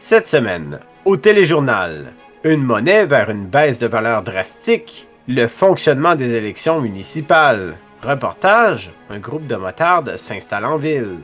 Cette semaine, au téléjournal, une monnaie vers une baisse de valeur drastique, le fonctionnement des élections municipales. Reportage, un groupe de motards s'installe en ville.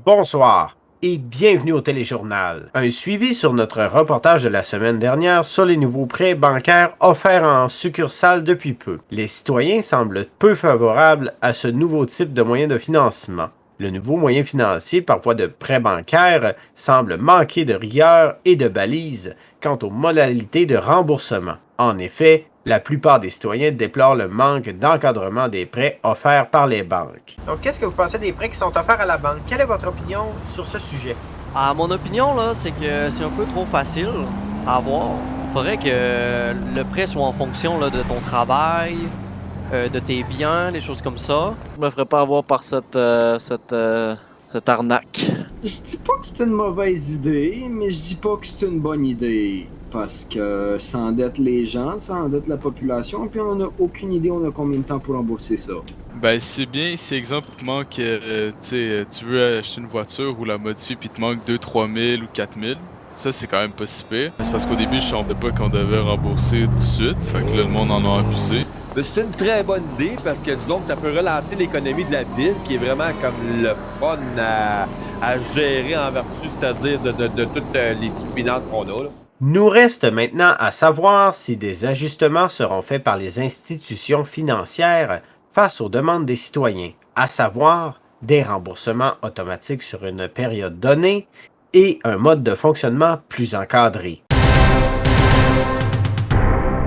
Bonsoir et bienvenue au téléjournal. Un suivi sur notre reportage de la semaine dernière sur les nouveaux prêts bancaires offerts en succursale depuis peu. Les citoyens semblent peu favorables à ce nouveau type de moyen de financement. Le nouveau moyen financier par voie de prêt bancaire semble manquer de rigueur et de balises quant aux modalités de remboursement. En effet, la plupart des citoyens déplorent le manque d'encadrement des prêts offerts par les banques. Donc, qu'est-ce que vous pensez des prêts qui sont offerts à la banque? Quelle est votre opinion sur ce sujet? Mon opinion, là, c'est que c'est un peu trop facile à avoir. Faudrait que le prêt soit en fonction là, de ton travail, de tes biens, des choses comme ça. Je me ferais pas avoir par cette arnaque. Je dis pas que c'est une mauvaise idée, mais je dis pas que c'est une bonne idée. Parce que ça endette les gens, ça endette la population, puis on n'a aucune idée on a combien de temps pour rembourser ça. Ben c'est bien, c'est exemple qu'il te manque, tu veux acheter une voiture ou la modifier puis il te manque 2-3 000 ou 4 000. Ça c'est quand même pas si pire. C'est parce qu'au début je savais pas qu'on devait rembourser tout de suite, fait que là le monde en a abusé. Mais c'est une très bonne idée parce que disons que ça peut relancer l'économie de la ville qui est vraiment comme le fun à gérer en vertu, c'est-à-dire de toutes les petites finances qu'on a là. Nous reste maintenant à savoir si des ajustements seront faits par les institutions financières face aux demandes des citoyens, à savoir des remboursements automatiques sur une période donnée et un mode de fonctionnement plus encadré.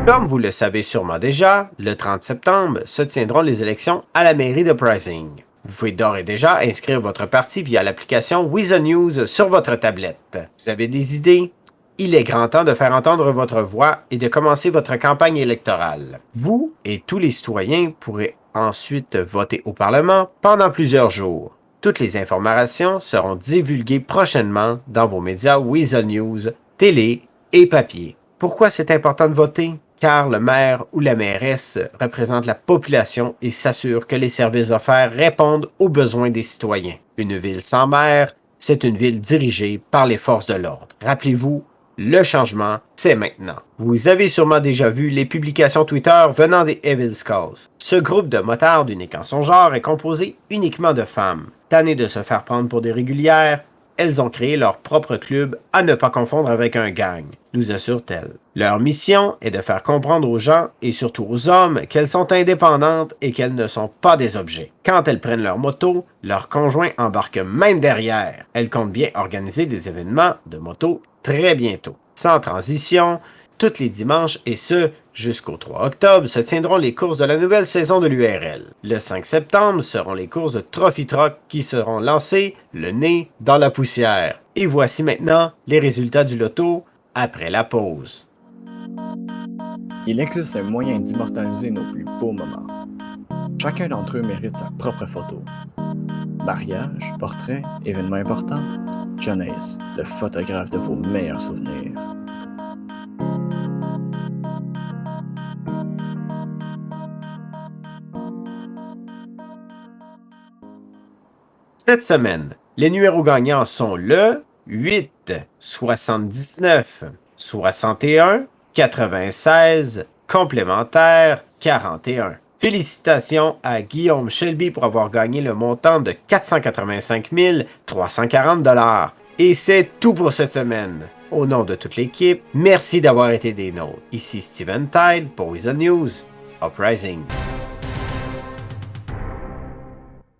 Comme vous le savez sûrement déjà, le 30 septembre se tiendront les élections à la mairie de Pricing. Vous pouvez d'ores et déjà inscrire votre parti via l'application Weasel News sur votre tablette. Vous avez des idées? Il est grand temps de faire entendre votre voix et de commencer votre campagne électorale. Vous et tous les citoyens pourrez ensuite voter au Parlement pendant plusieurs jours. Toutes les informations seront divulguées prochainement dans vos médias Weasel News, télé et papier. Pourquoi c'est important de voter? Car le maire ou la mairesse représente la population et s'assure que les services offerts répondent aux besoins des citoyens. Une ville sans maire, c'est une ville dirigée par les forces de l'ordre. Rappelez-vous, le changement, c'est maintenant. Vous avez sûrement déjà vu les publications Twitter venant des Evil Skulls. Ce groupe de motards unique en son genre est composé uniquement de femmes. Tannées de se faire prendre pour des régulières, elles ont créé leur propre club à ne pas confondre avec un gang, nous assure-t-elle. Leur mission est de faire comprendre aux gens et surtout aux hommes qu'elles sont indépendantes et qu'elles ne sont pas des objets. Quand elles prennent leur moto, leurs conjoints embarquent même derrière. Elles comptent bien organiser des événements de moto très bientôt. Sans transition, tous les dimanches et ce, jusqu'au 3 octobre, se tiendront les courses de la nouvelle saison de l'URL. Le 5 septembre seront les courses de Trophy Truck qui seront lancées, le nez dans la poussière. Et voici maintenant les résultats du loto après la pause. Il existe un moyen d'immortaliser nos plus beaux moments. Chacun d'entre eux mérite sa propre photo. Mariage, portrait, événement important, John Ace, le photographe de vos meilleurs souvenirs. Cette semaine, les numéros gagnants sont le 8, 79, 61, 96, complémentaire 41. Félicitations à Guillaume Shelby pour avoir gagné le montant de 485 340 $. Et c'est tout pour cette semaine. Au nom de toute l'équipe, merci d'avoir été des nôtres. Ici Steven Tide pour Weasel News, Uprising.